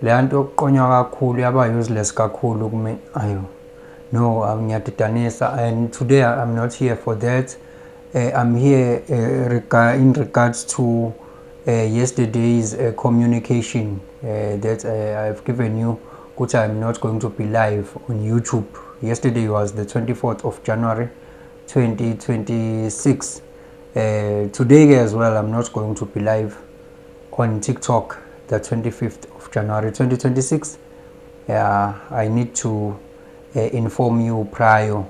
le nto yokuqonywa kakhulu yaba useless kakhulu kimi. Ayo, no, ngiyadidanisa, and today I'm not here for that. I'm here in regards to yesterday's communication that I've given you, which I'm not going to be live on YouTube. Yesterday was the 24th of January 2026. Today as well, I'm not going to be live on TikTok the 25th of January 2026. I need to inform you prior,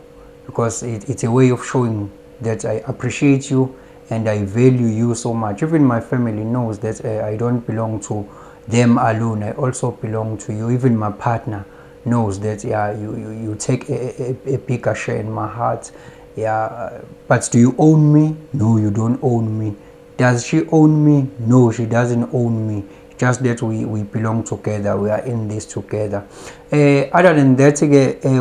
because it's a way of showing that I appreciate you and I value you so much. Even my family knows that I don't belong to them alone. I also belong to you. Even my partner knows that you take a bigger share in my heart. But do you own me? No, you don't own me. Does she own me? No, she doesn't own me. Just that we belong together, we are in this together. Other than that,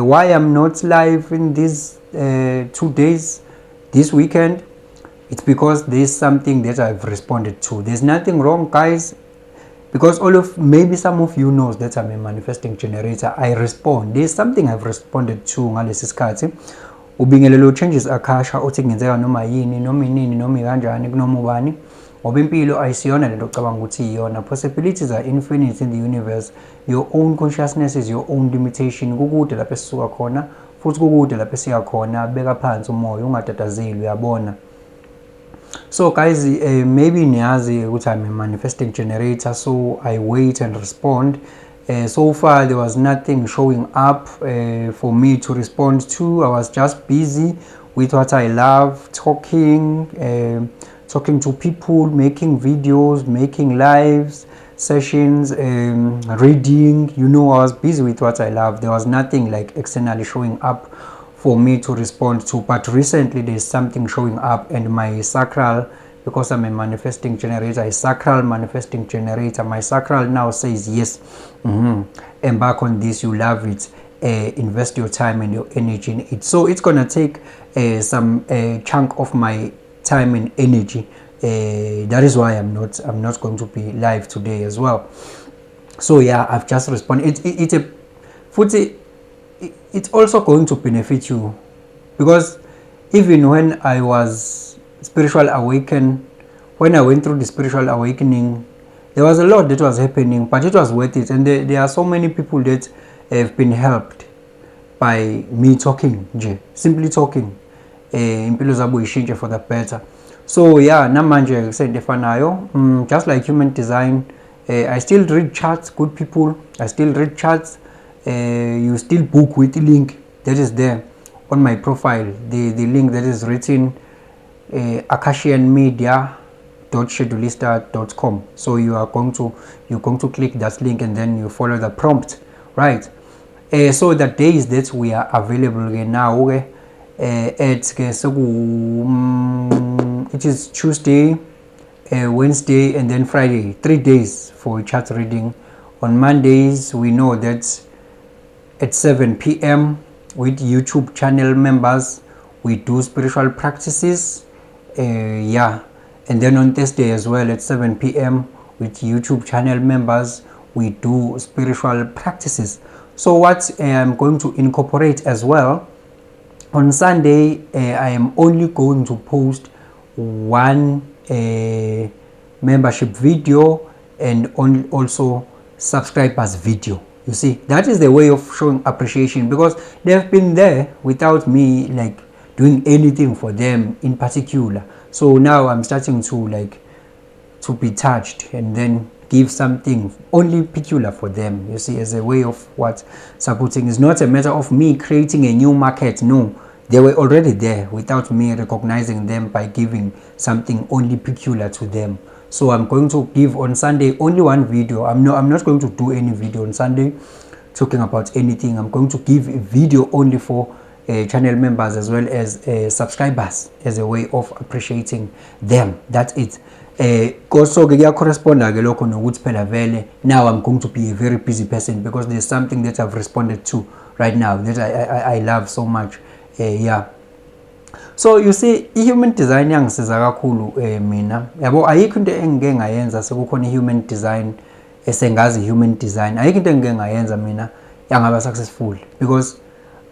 why I'm not live in these 2 days, this weekend, it's because there's something that I've responded to. There's nothing wrong, guys, because maybe some of you knows that I'm a manifesting generator. I respond. There's something I've responded to ngalesi sikhathi. Ubingelelo changes akasha othi kungenzeka noma yini noma inini noma kanjani kunoma ubani. Ngoba impilo ayisiyona lento ocabanga ukuthi iyona. Possibilities are infinite in the universe. Your own consciousness is your own limitation. Kukude lapho esisuka khona futhi kukude lapho esiya khona. Beka phansi umoya, ungatatazeli, uyabona. So guys, maybe niyazi ukuthi I'm a manifesting generator, so I wait and respond. So far there was nothing showing up for me to respond to. I was just busy with what I love, talking to people, making videos, making lives, sessions, reading. You know, I was busy with what I love. There was nothing like externally showing up for me to respond to. But recently there's something showing up, and my sacral, because I'm a manifesting generator, a sacral manifesting generator, my sacral now says yes, embark on this, you love it, invest your time and your energy in it. So it's gonna take some chunk of my time and energy. That is why I'm not going to be live today as well. So yeah, I've just responded. It's also going to benefit you, because even when I was spiritual awakened, when I went through the spiritual awakening, there was a lot that was happening, but it was worth it. And there are so many people that have been helped by me talking, simply talking. Impilo zabo ishintshe for the better. So yeah, namanje sendefanayo, just like human design, I still read charts, good people. I still read charts. You still book with the link that is there on my profile, the link that is written akashianmedia.schedulista.com. so you're going to click that link and then you follow the prompt, right? So the days that we are available now, it is Tuesday, Wednesday, and then Friday, 3 days for chart reading. On Mondays, we know that at 7 p.m. with YouTube channel members, we do spiritual practices. And then on Thursday as well at 7 p.m. with YouTube channel members, we do spiritual practices. So what I'm going to incorporate as well, on Sunday, I am only going to post one membership video and also subscribers video. You see, that is the way of showing appreciation, because they've been there without me like doing anything for them in particular. So now I'm starting to be touched and then give something only peculiar for them, you see, as a way of what supporting. Is not a matter of me creating a new market. No, they were already there without me recognizing them by giving something only peculiar to them. So I'm going to give on Sunday only one video. I'm not going to do any video on Sunday talking about anything. I'm going to give a video only for channel members as well as subscribers, as a way of appreciating them. That's it. Also correspond now I'm going to be a very busy person, because there's something that I've responded to right now that I love so much. So you see, human design yangisiza kakhulu mina. Yabo ayikho into engike ngayenza sekukhona human design esengazi human design, ayikho into engike ngayenza mina yangaba successful, because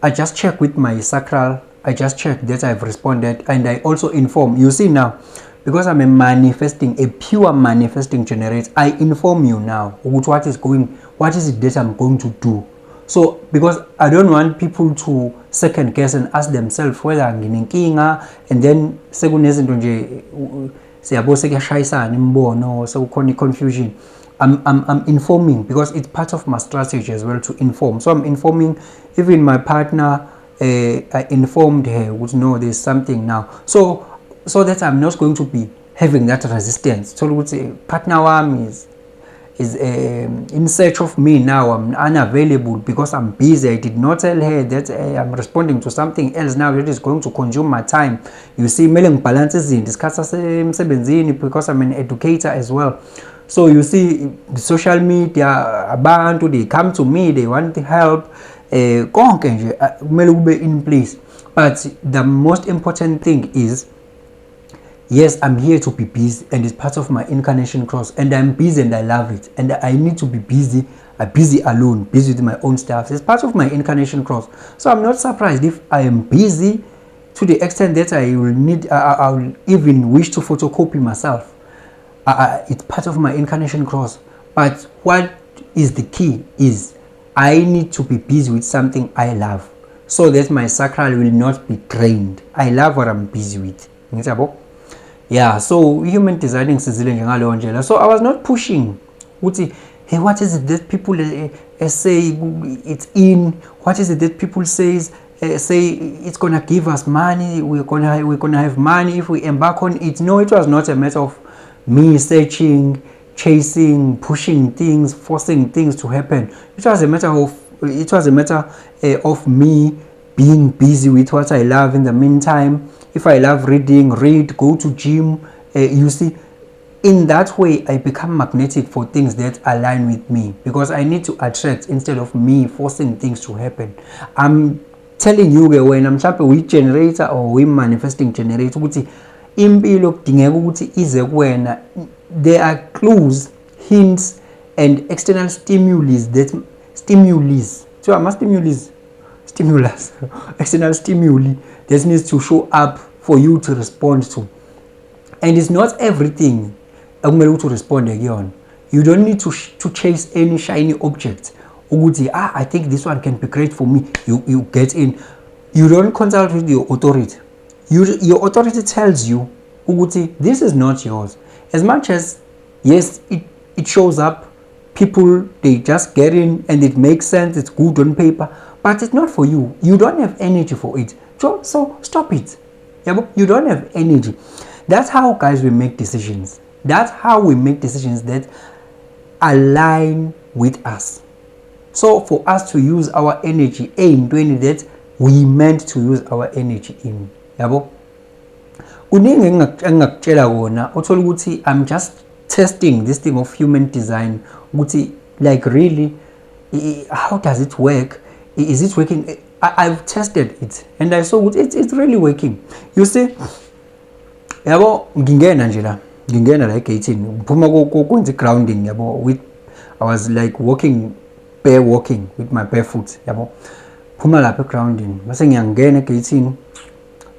I just check with my sacral, I just check that I've responded, and I also inform. You see now, because I'm a pure manifesting generator, I inform you now what is it that I'm going to do. So because I don't want people to second guess and ask themselves whether nginenkinga, and then sekunezinto nje siyabo sekuyashayisana imbono, sekukhona confusion. I'm informing because it's part of my strategy as well to inform. So I'm informing even my partner. I informed her, which no, there's something now. So that I'm not going to be having that resistance. So would say partner one is in search of me now. I'm unavailable because I'm busy. I did not tell her that I'm responding to something else now that is going to consume my time. You see, mailing balances in discuss because I'm an educator as well. So you see, the social media, abantu, they come to me, they want help. In place. But the most important thing is, yes, I'm here to be busy, and it's part of my incarnation cross, and I'm busy and I love it, and I need to be busy. I'm busy alone, busy with my own stuff. It's part of my incarnation cross. So I'm not surprised if I am busy to the extent that I will even wish to photocopy myself. It's part of my incarnation cross. But what is the key is I need to be busy with something I love, so that my sacral will not be drained. I love what I'm busy with. Yeah, so human designing njalo. So I was not pushing. Hey, what is it that people say it's in? What is it that people say it's gonna give us money? We're gonna have money if we embark on it. No, it was not a matter of me searching, chasing, pushing things, forcing things to happen. It was a matter of me being busy with what I love. In the meantime, if I love reading, read, go to gym. You see, in that way I become magnetic for things that align with me, because I need to attract instead of me forcing things to happen. I'm telling you, when I'm a weak generator or we manifesting generator, impilo kudingeka ukuthi ize kuwena. There are clues, hints, and external stimulus external stimuli that needs to show up for you to respond to. And it's not everything to respond again. You don't need to chase any shiny object. I think this one can be great for me. You get in. You don't consult with your authority. Your authority tells you this is not yours. As much as, yes, it shows up, people, they just get in and it makes sense, it's good on paper, but it's not for you. You don't have energy for it. So stop it. You don't have energy. That's how, guys, we make decisions. That's how we make decisions that align with us. So for us to use our energy in doing that we meant to use our energy in. I'm just testing this thing of human design. Like, really, how does it work? Is it working? I've tested it and I saw it's really working. You see, ngingena like 18 phuma kwenza grounding with I was like walking with my bare foot phuma lapha grounding bese ngiyangena egate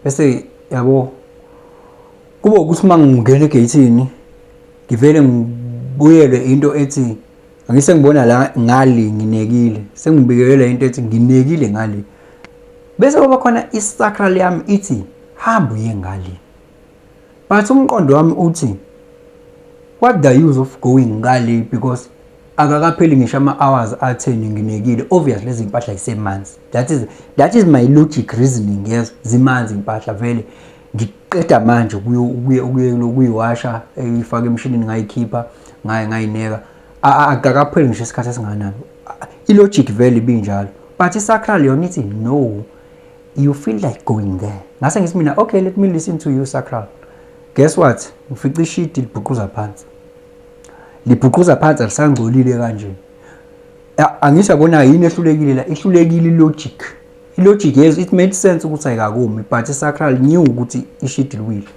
bese kuba ukuthi mangingena egate ngivele ngibuyele into ethi angise ngibona la ngali nginekile sengibikelela into ethi nginekile ngali bese kuba khona isacral yami ithi hamba uye ngali. But umqondo wami uthi what the use of going ngali, because akakapheli ngisho ama-hours a-10 nginekile. Obviously lezi impahla isemanzi. That is my logic reasoning. Yes, zimanzi impahla vele ngiqeda manje ukuyiwasha ifake emshinini ngayikhipha ngayineka akakapheli ngisho isikhathi esinganani. Ilogic vele ibinjalo, but isacral yona ithi no, you feel like going there. Ngase ngithi mina okay, let me listen to you sacral. Guess what? Ngifica ishidi libhuquza phansi. Libhuquza phansi alisangcolile kanje. Angisho yabona yini ehlulekile la, ihlulekile ilogic. Ilogic, yes, it made sense ukuthi ayikakumi, but isacral knew ukuthi ishidi liwile.